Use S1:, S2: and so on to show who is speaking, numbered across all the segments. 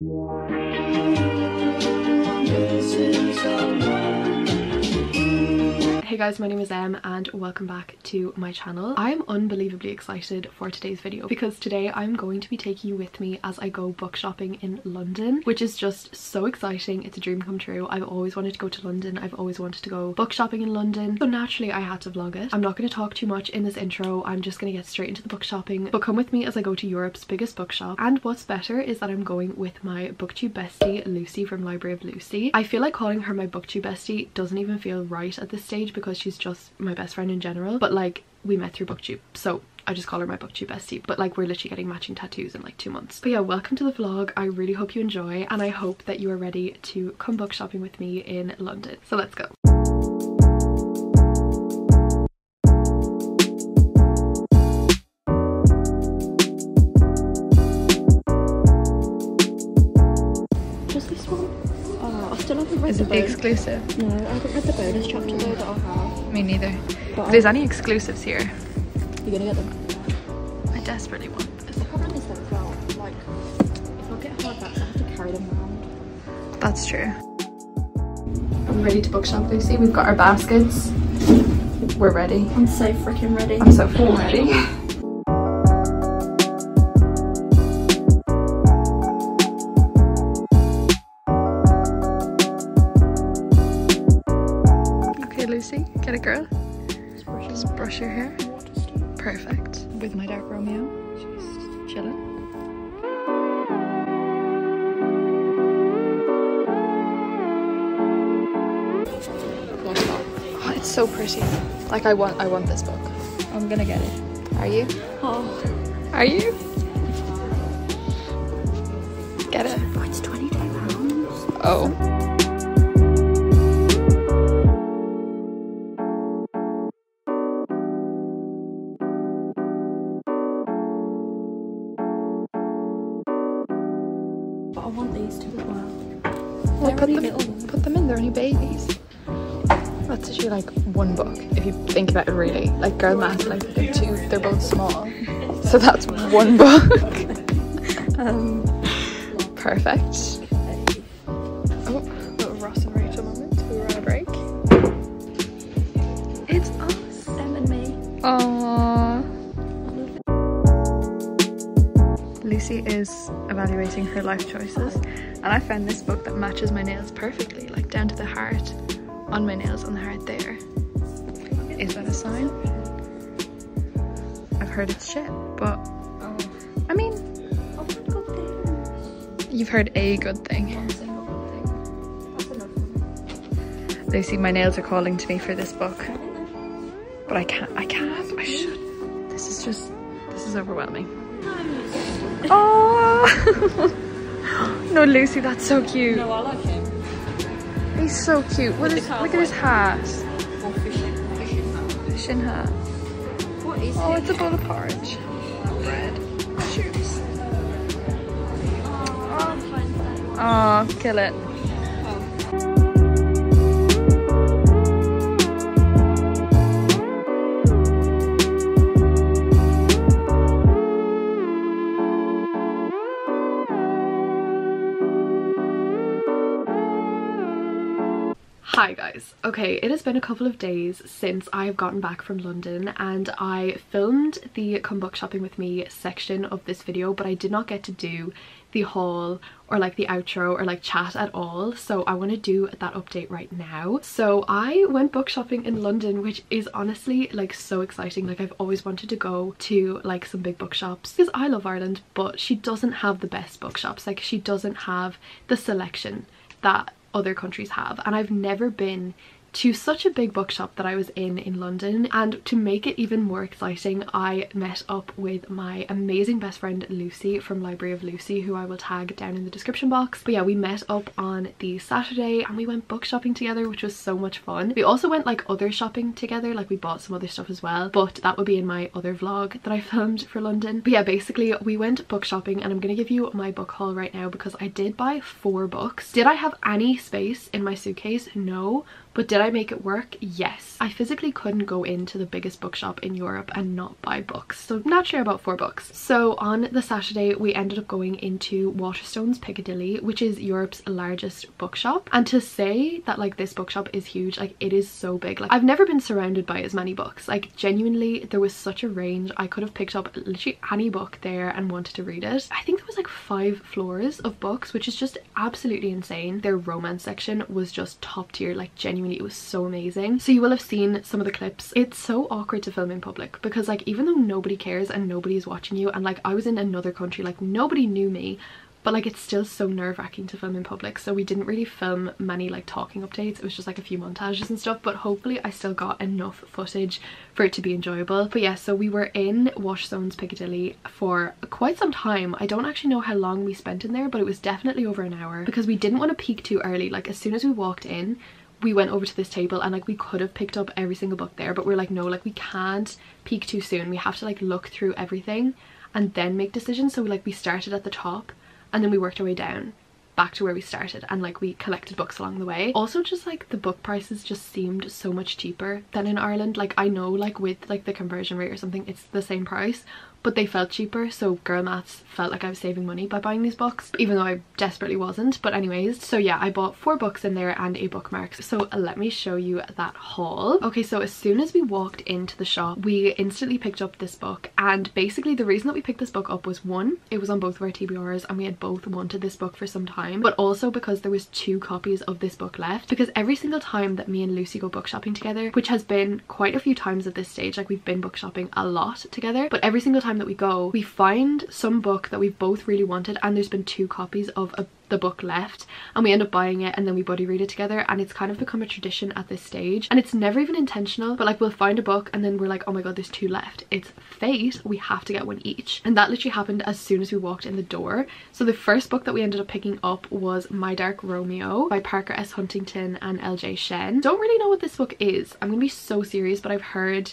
S1: Hey guys, my name is Em and welcome back to my channel. I'm unbelievably excited for today's video because today I'm going to be taking you with me as I go book shopping in London, which is just so exciting. It's a dream come true. I've always wanted to go to London. I've always wanted to go book shopping in London. So naturally I had to vlog it. I'm not going to talk too much in this intro. I'm just going to get straight into the book shopping. But come with me as I go to Europe's biggest bookshop. And what's better is that I'm going with my booktube bestie, Lucy from Library of Lucy. I feel like calling her my booktube bestie doesn't even feel right at this stage because she's just my best friend in general, but like we met through booktube, so I just call her my booktube bestie, but like we're literally getting matching tattoos in like 2 months. But yeah, welcome to the vlog. I really hope you enjoy and I hope that you are ready to come book shopping with me in London. So let's go. Just this one? Oh, I still haven't read
S2: Is it the exclusive?
S1: No, I haven't read the bonus chapter though that I'll have.
S2: Me neither.
S1: But
S2: If there's any exclusives here,
S1: you're gonna get them?
S2: I desperately want this.
S1: The problem is that as well, like, if I get hardbacks, I have to carry them around.
S2: That's true.
S1: I'm ready to book shop, Lucy. We've got our baskets. We're ready.
S3: I'm so freaking ready.
S1: I'm so full ready.
S2: Okay, Lucy, get it, girl. Just brush your hair. Perfect. With my Dark Romeo, just chilling. Oh, it's so pretty. Like I want this book. I'm gonna get it. Are you?
S3: Oh.
S2: Are you? Get it.
S3: Oh, it's £22.
S2: Oh.
S3: But I want these two as well.
S2: Well,
S3: They're really little.
S2: put them in. They're only babies. That's actually like one book if you think about it really. Like girl math, like they're both small. So that's one book. Perfect. Oh, little Ross and Rachel moment. We were on a break. It's us.
S3: Em and me.
S2: Aww. Lucy is evaluating her life choices and I found this book that matches my nails perfectly, like down to the heart on my nails, on the heart there. Is that a sign? I've heard it's shit, but I mean,
S3: I've heard good things.
S2: you've heard a good thing.
S3: One single good thing. That's enough.
S2: Lucy, my nails are calling to me for this book, but I can't, I should. This is overwhelming. Oh no, Lucy, that's so cute.
S3: No, I like him.
S2: He's so cute. Look at his hat.
S3: Or fishing hat.
S2: Fishing hat.
S3: What is
S2: Oh,
S3: it?
S2: it's a bowl of porridge. Bread. Shoes. Oh, kill it.
S1: Hi guys. Okay, it has been a couple of days since I have gotten back from London and I filmed the come book shopping with me section of this video, but I did not get to do the haul or like the outro or like chat at all, so I want to do that update right now. So I went book shopping in London, which is honestly like so exciting. Like I've always wanted to go to like some big bookshops because I love Ireland, but she doesn't have the best bookshops. Like she doesn't have the selection that other countries have, and I've never been to such a big bookshop that I was in London. And to make it even more exciting, I met up with my amazing best friend Lucy from Library of Lucy, who I will tag down in the description box. But yeah, we met up on the Saturday and we went book shopping together, which was so much fun. We also went like other shopping together, like we bought some other stuff as well, but that will be in my other vlog that I filmed for London. But yeah, basically we went book shopping and I'm gonna give you my book haul right now because I did buy 4 books. Did I have any space in my suitcase? No, But did I make it work? Yes. I physically couldn't go into the biggest bookshop in Europe and not buy books, so naturally I bought 4 books. So on the Saturday we ended up going into Waterstones Piccadilly, which is Europe's largest bookshop. And to say that like this bookshop is huge, like it is so big. Like I've never been surrounded by as many books. Like genuinely there was such a range. I could have picked up literally any book there and wanted to read it. I think there was like 5 floors of books, which is just absolutely insane. Their romance section was just top tier, like genuinely it was so amazing. So you will have seen some of the clips. It's so awkward to film in public because like even though nobody cares and nobody is watching you, and like I was in another country, like nobody knew me, but like it's still so nerve-wracking to film in public. So we didn't really film many like talking updates. It was just like a few montages and stuff, but hopefully I still got enough footage for it to be enjoyable. But yeah, so we were in Waterstones Piccadilly for quite some time. I don't actually know how long we spent in there, but it was definitely over an hour because we didn't want to peek too early. Like as soon as we walked in, we went over to this table and like we could have picked up every single book there, but we're like, no, like we can't peek too soon. We have to like look through everything and then make decisions. So we started at the top and then we worked our way down back to where we started, and like we collected books along the way. Also just like the book prices just seemed so much cheaper than in Ireland. Like I know like with like the conversion rate or something it's the same price, but they felt cheaper. So girl maths felt like I was saving money by buying these books, even though I desperately wasn't. But anyways, so yeah, I bought 4 books in there and a bookmark. So let me show you that haul. Okay, so as soon as we walked into the shop we instantly picked up this book, and basically the reason that we picked this book up was, one, it was on both of our TBRs and we had both wanted this book for some time, but also because there was 2 copies of this book left. Because every single time that me and Lucy go book shopping together, which has been quite a few times at this stage, like we've been book shopping a lot together, but every single time that we go we find some book that we've both really wanted and there's been 2 copies of the book left, and we end up buying it and then we buddy read it together, and it's kind of become a tradition at this stage. And it's never even intentional, but like we'll find a book and then we're like, oh my god, there's 2 left, it's fate, we have to get one each. And that literally happened as soon as we walked in the door. So the first book that we ended up picking up was My Dark Romeo by Parker S. Huntington and LJ Shen. Don't really know what this book is, I'm gonna be so serious, but I've heard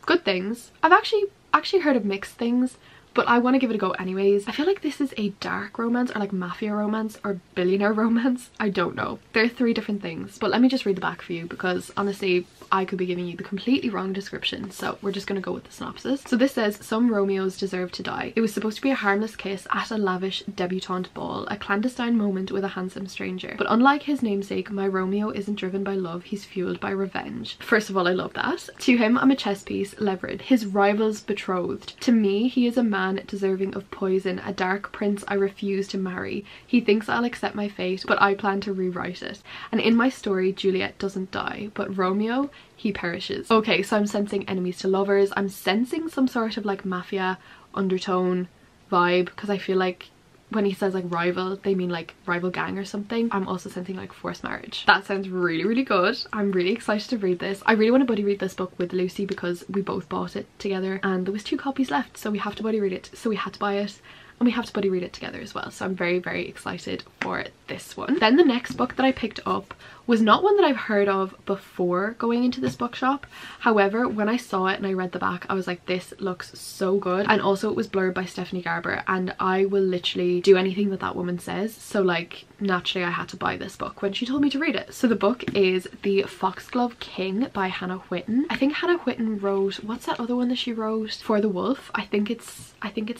S1: good things. I've actually heard of mixed things, but I want to give it a go anyways. I feel like this is a dark romance or like mafia romance or billionaire romance. I don't know. There are 3 different things, but let me just read the back for you because honestly I could be giving you the completely wrong description, so we're just gonna go with the synopsis. So this says, some Romeos deserve to die. It was supposed to be a harmless kiss at a lavish debutante ball, a clandestine moment with a handsome stranger. But unlike his namesake, my Romeo isn't driven by love, he's fueled by revenge. First of all, I love that. To him I'm a chess piece, levered, his rival's betrothed. To me he is a man deserving of poison, a dark prince I refuse to marry. He thinks I'll accept my fate, but I plan to rewrite it. And in my story Juliet doesn't die, but Romeo, he perishes. Okay, so I'm sensing enemies to lovers. I'm sensing some sort of like mafia undertone vibe, because I feel like when he says like rival, they mean like rival gang or something. I'm also sensing like forced marriage. That sounds really, really good. I'm really excited to read this. I really want to buddy read this book with Lucy because we both bought it together and there was 2 copies left, so we have to buddy read it. So we had to buy it and we have to buddy read it together as well. So I'm very, very excited for this one. Then the next book that I picked up was not one that I've heard of before going into this bookshop. However, when I saw it and I read the back, I was like, this looks so good. And also it was blurred by Stephanie Garber, and I will literally do anything that that woman says. So like naturally I had to buy this book when she told me to read it. So the book is The Foxglove King by Hannah Whitten. I think Hannah Whitten wrote, what's that other one that she wrote? For the Wolf. I think it's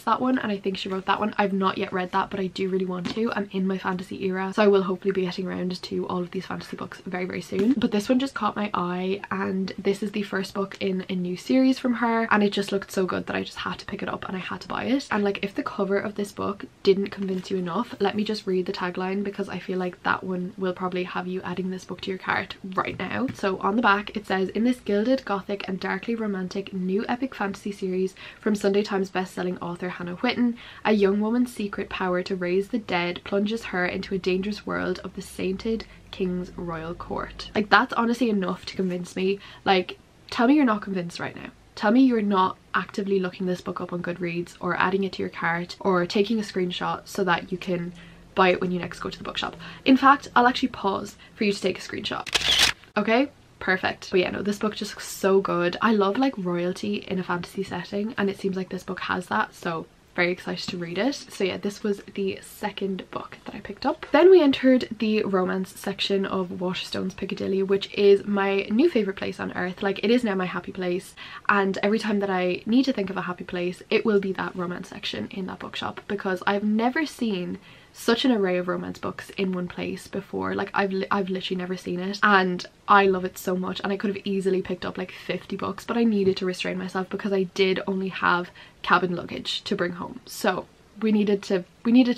S1: that one, and I think she wrote that one. I've not yet read that, but I do really want to. I'm in my fantasy era, so I will hopefully be getting around to all of these fantasy books very, very soon. But this one just caught my eye, and this is the first book in a new series from her, and it just looked so good that I just had to pick it up and I had to buy it. And like, if the cover of this book didn't convince you enough, let me just read the tagline, because I feel like that one will probably have you adding this book to your cart right now. So on the back it says, in this gilded, gothic and darkly romantic new epic fantasy series from Sunday Times best-selling author Hannah Whitten, a young woman's secret power to raise the dead plunges her into a dangerous world of the sainted king's royal court. Like, that's honestly enough to convince me. Like, tell me you're not convinced right now. Tell me you're not actively looking this book up on Goodreads or adding it to your cart or taking a screenshot so that you can buy it when you next go to the bookshop. In fact, I'll actually pause for you to take a screenshot. Okay? Perfect. But yeah, no, this book just looks so good. I love like royalty in a fantasy setting, and it seems like this book has that, so very excited to read it. So yeah, this was the second book that I picked up. Then we entered the romance section of Waterstones Piccadilly, which is my new favorite place on earth. Like, it is now my happy place, and every time that I need to think of a happy place, it will be that romance section in that bookshop, because I've never seen such an array of romance books in one place before. Like, I've literally never seen it, and I love it so much. And I could have easily picked up like 50 books, but I needed to restrain myself because I did only have cabin luggage to bring home, so we needed to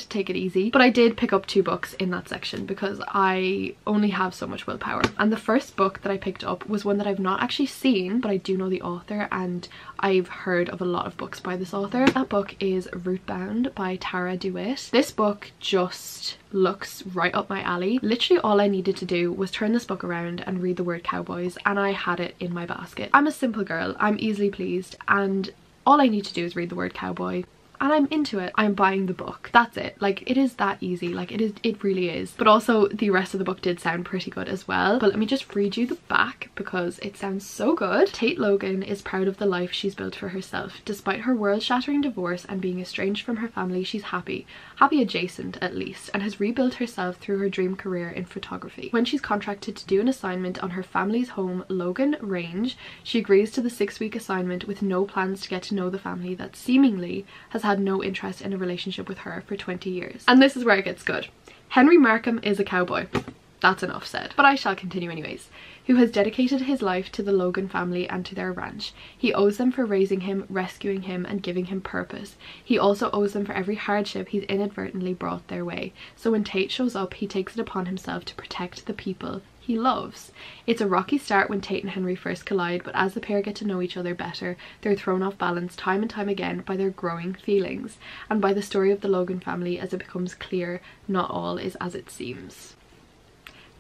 S1: take it easy. But I did pick up 2 books in that section because I only have so much willpower. And the first book that I picked up was one that I've not actually seen, but I do know the author, and I've heard of a lot of books by this author. That book is Rootbound by Tara DeWitt. This book just looks right up my alley. Literally all I needed to do was turn this book around and read the word cowboys, and I had it in my basket. I'm a simple girl, I'm easily pleased, and all I need to do is read the word cowboy and I'm into it. I'm buying the book. That's it. Like, it is that easy. Like, it really is. But also the rest of the book did sound pretty good as well. But let me just read you the back because it sounds so good. Tate Logan is proud of the life she's built for herself. Despite her world-shattering divorce and being estranged from her family, she's happy adjacent at least, and has rebuilt herself through her dream career in photography. When she's contracted to do an assignment on her family's home, Logan Range, she agrees to the 6-week assignment with no plans to get to know the family that seemingly has had no interest in a relationship with her for 20 years. And this is where it gets good. Henry Markham is a cowboy. That's enough said, but I shall continue anyways. Who has dedicated his life to the Logan family and to their ranch. He owes them for raising him, rescuing him, and giving him purpose. He also owes them for every hardship he's inadvertently brought their way. So when Tate shows up, he takes it upon himself to protect the people he loves. It's a rocky start when Tate and Henry first collide, but as the pair get to know each other better, they're thrown off balance time and time again by their growing feelings, and by the story of the Logan family as it becomes clear not all is as it seems.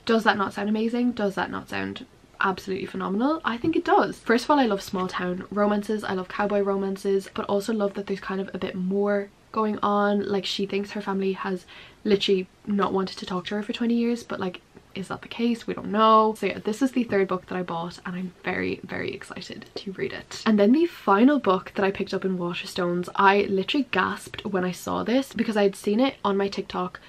S1: Does that not sound amazing? Does that not sound absolutely phenomenal? I think it does. First of all, I love small town romances. I love cowboy romances, but also love that there's kind of a bit more going on. Like, she thinks her family has literally not wanted to talk to her for 20 years, but like, is that the case? We don't know. So yeah, this is the third book that I bought, and I'm very, very excited to read it. And then the final book that I picked up in Waterstones, I literally gasped when I saw this because I had seen it on my TikTok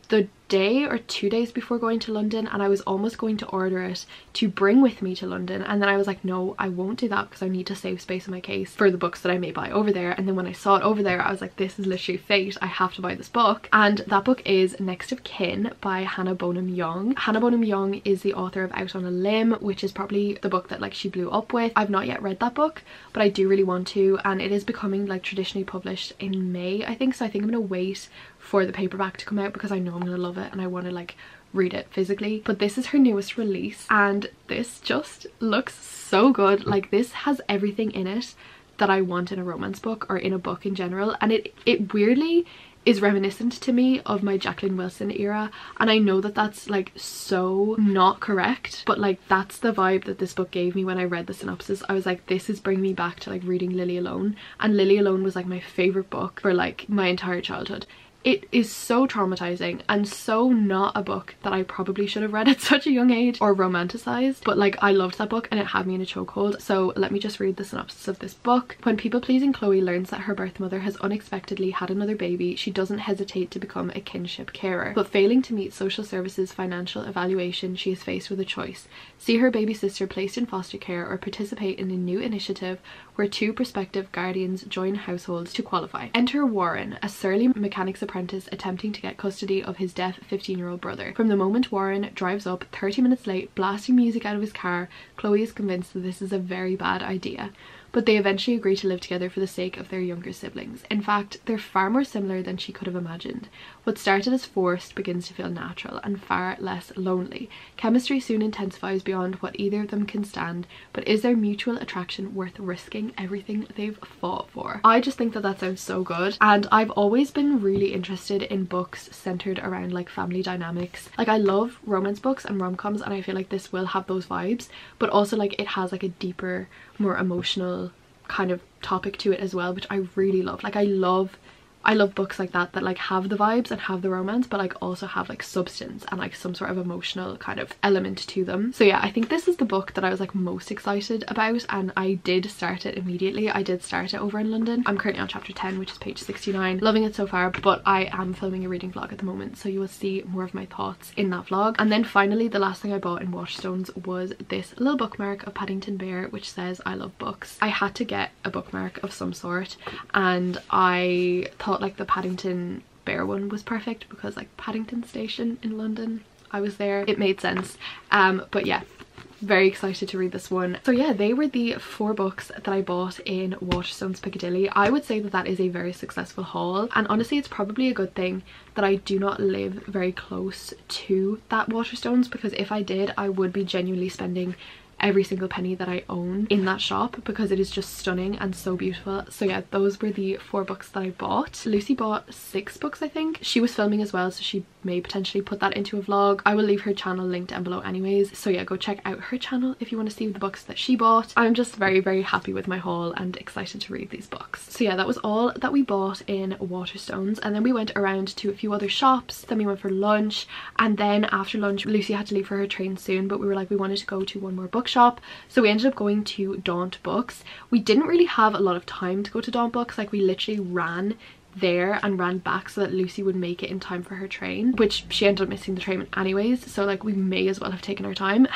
S1: the day or 2 days before going to London, and I was almost going to order it to bring with me to London, and then I was like, no, I won't do that because I need to save space in my case for the books that I may buy over there. And then when I saw it over there, I was like, this is literally fate. I have to buy this book. And that book is Next of Kin by Hannah Bonham Young. Hannah Bonham Young is the author of Out on a Limb, which is probably the book that like she blew up with. I've not yet read that book, but I do really want to, and it is becoming like traditionally published in May, I think. So I think I'm gonna wait for the paperback to come out because I know I'm gonna love it and I want to like read it physically. But this is her newest release, and this just looks so good. Like, this has everything in it that I want in a romance book or in a book in general, and it weirdly is reminiscent to me of my Jacqueline Wilson era, and I know that that's like so not correct, but like that's the vibe that this book gave me when I read the synopsis. I was like, this is bringing me back to like reading Lily Alone, and Lily Alone was like my favorite book for like my entire childhood. It is so traumatizing and so not a book that I probably should have read at such a young age or romanticized, but like I loved that book and it had me in a chokehold. So let me just read the synopsis of this book. When people-pleasing Chloe learns that her birth mother has unexpectedly had another baby, she doesn't hesitate to become a kinship carer. But failing to meet social services financial evaluation, she is faced with a choice: see her baby sister placed in foster care or participate in a new initiative where 2 prospective guardians join households to qualify. Enter Warren, a surly mechanic's apprentice attempting to get custody of his deaf 15-year-old brother. From the moment Warren drives up 30 minutes late, blasting music out of his car, Chloe is convinced that this is a very bad idea. But they eventually agree to live together for the sake of their younger siblings. In fact, they're far more similar than she could have imagined. What started as forced begins to feel natural and far less lonely. Chemistry soon intensifies beyond what either of them can stand, but is their mutual attraction worth risking everything they've fought for? I just think that that sounds so good, and I've always been really interested in books centered around like family dynamics. Like, I love romance books and rom-coms, and I feel like this will have those vibes, but also like it has like a deeper, more emotional kind of topic to it as well, which I really love. Like, I love I love books like that like have the vibes and have the romance, but like also have like substance and like some sort of emotional kind of element to them. So yeah, I think this is the book that I was like most excited about, and I did start it immediately. I did start it over in London. I'm currently on chapter 10, which is page 69. Loving it so far, but I am filming a reading vlog at the moment, so you will see more of my thoughts in that vlog. And then finally, the last thing I bought in Waterstones was this little bookmark of Paddington Bear, which says I love books. I had to get a bookmark of some sort, and I thought like the Paddington Bear one was perfect because like Paddington Station in London, I was there, it made sense. But yeah, very excited to read this one. So yeah, they were the 4 books that I bought in Waterstones Piccadilly. I would say that that is a very successful haul, and honestly it's probably a good thing that I do not live very close to that Waterstones, because if I did, I would be genuinely spending every single penny that I own in that shop because it is just stunning and so beautiful. So yeah, those were the 4 books that I bought. Lucy bought 6 books, I think. She was filming as well, so she may potentially put that into a vlog. I will leave her channel linked down below anyways, so yeah, go check out her channel if you want to see the books that she bought. I'm just very, very happy with my haul and excited to read these books. So yeah, that was all that we bought in Waterstones, and then we went around to a few other shops, then we went for lunch, and then after lunch Lucy had to leave for her train soon, but we were like, we wanted to go to one more bookshop, so we ended up going to Daunt Books. We didn't really have a lot of time to go to Daunt Books, like we literally ran there and ran back so that Lucy would make it in time for her train, which she ended up missing the train anyways, so like we may as well have taken our time.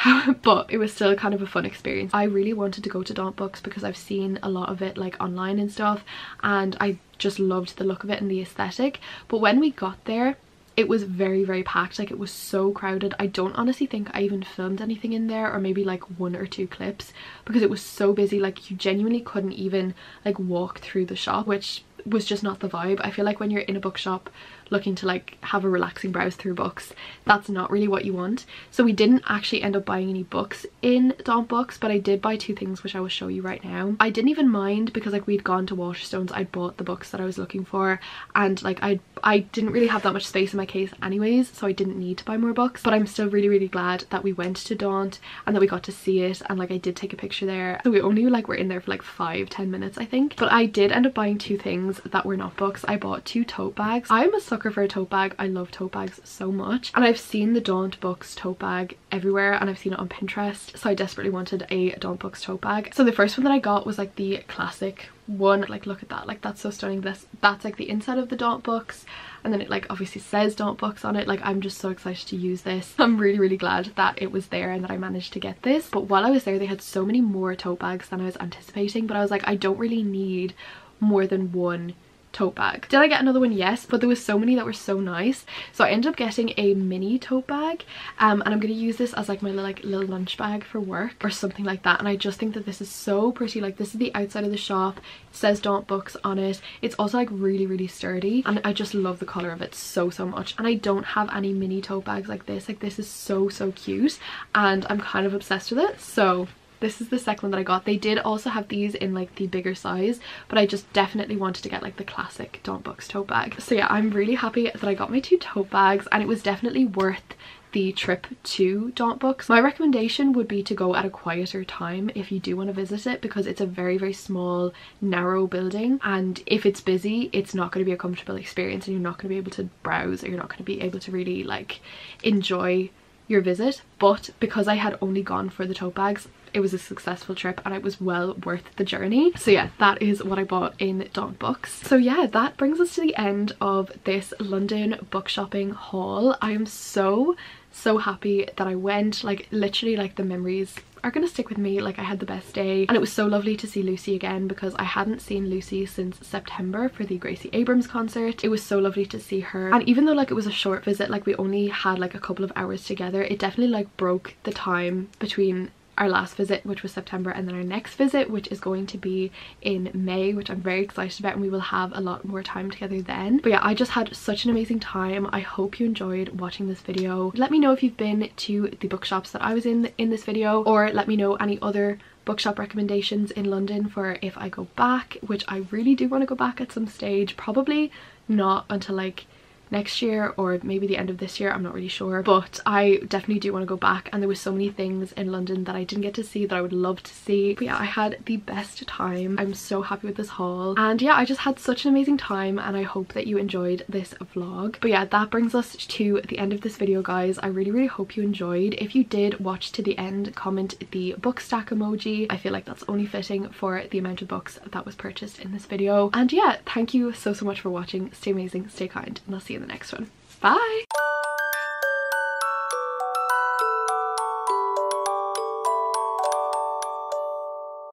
S1: But it was still kind of a fun experience. I really wanted to go to Daunt Books because I've seen a lot of it like online and stuff, and I just loved the look of it and the aesthetic. But when we got there, it was very, very packed. Like it was so crowded. I don't honestly think I even filmed anything in there, or maybe like 1 or 2 clips, because it was so busy. Like you genuinely couldn't even like walk through the shop, which was just not the vibe. I feel like when you're in a bookshop looking to like have a relaxing browse through books, that's not really what you want. So we didn't actually end up buying any books in Daunt Books, but I did buy 2 things which I will show you right now. I didn't even mind because like we'd gone to Waterstones, I'd bought the books that I was looking for, and like I didn't really have that much space in my case anyways, so I didn't need to buy more books. But I'm still really, really glad that we went to Daunt and that we got to see it, and like I did take a picture there. So we only like were in there for like 5-10 minutes I think, but I did end up buying 2 things that were not books. I bought 2 tote bags. I'm a sucker for a tote bag. I love tote bags so much, and I've seen the Daunt Books tote bag everywhere, and I've seen it on Pinterest, so I desperately wanted a Daunt Books tote bag. So the first one that I got was like the classic one. Like look at that, like that's so stunning. That's like the inside of the Daunt Books, and then it like obviously says Daunt Books on it. Like I'm just so excited to use this. I'm really, really glad that it was there and that I managed to get this. But while I was there, they had so many more tote bags than I was anticipating, but I was like, I don't really need more than 1 tote bag. Did I get another one? Yes, but there was so many that were so nice, so I ended up getting a mini tote bag, and I'm gonna use this as like my little lunch bag for work or something like that. And I just think that this is so pretty. Like this is the outside of the shop, it says Daunt Books on it. It's also like really, really sturdy, and I just love the color of it so much. And I don't have any mini tote bags like this. Like this is so cute, and I'm kind of obsessed with it. So this is the second one that I got. They did also have these in like the bigger size, but I just definitely wanted to get like the classic Daunt Books tote bag. So yeah, I'm really happy that I got my 2 tote bags, and it was definitely worth the trip to Daunt Books. My recommendation would be to go at a quieter time if you do want to visit it, because it's a very, very small, narrow building, and if it's busy, it's not going to be a comfortable experience, and you're not going to be able to browse, or you're not going to be able to really like enjoy your visit. But because I had only gone for the tote bags, it was a successful trip and it was well worth the journey. So yeah, that is what I bought in Daunt Books. So yeah, that brings us to the end of this London book shopping haul. I am so happy that I went. Like literally, like the memories are gonna stick with me. Like I had the best day, and it was so lovely to see Lucy again, because I hadn't seen Lucy since September for the Gracie Abrams concert. It was so lovely to see her, and even though like it was a short visit, like we only had like a couple of hours together, it definitely like broke the time between our last visit, which was September, and then our next visit, which is going to be in May, which I'm very excited about, and we will have a lot more time together then. But yeah, I just had such an amazing time. I hope you enjoyed watching this video. Let me know if you've been to the bookshops that I was in this video, or let me know any other bookshop recommendations in London for if I go back, which I really do want to go back at some stage. Probably not until like next year or maybe the end of this year, I'm not really sure, but I definitely do want to go back, and there was so many things in London that I didn't get to see that I would love to see. But yeah, I had the best time. I'm so happy with this haul, and yeah, I just had such an amazing time, and I hope that you enjoyed this vlog. But yeah, that brings us to the end of this video, guys. I really hope you enjoyed. If you did watch to the end, comment the book stack emoji. I feel like that's only fitting for the amount of books that was purchased in this video. And yeah, thank you so much for watching. Stay amazing, stay kind, and I'll see you in the next one. Bye!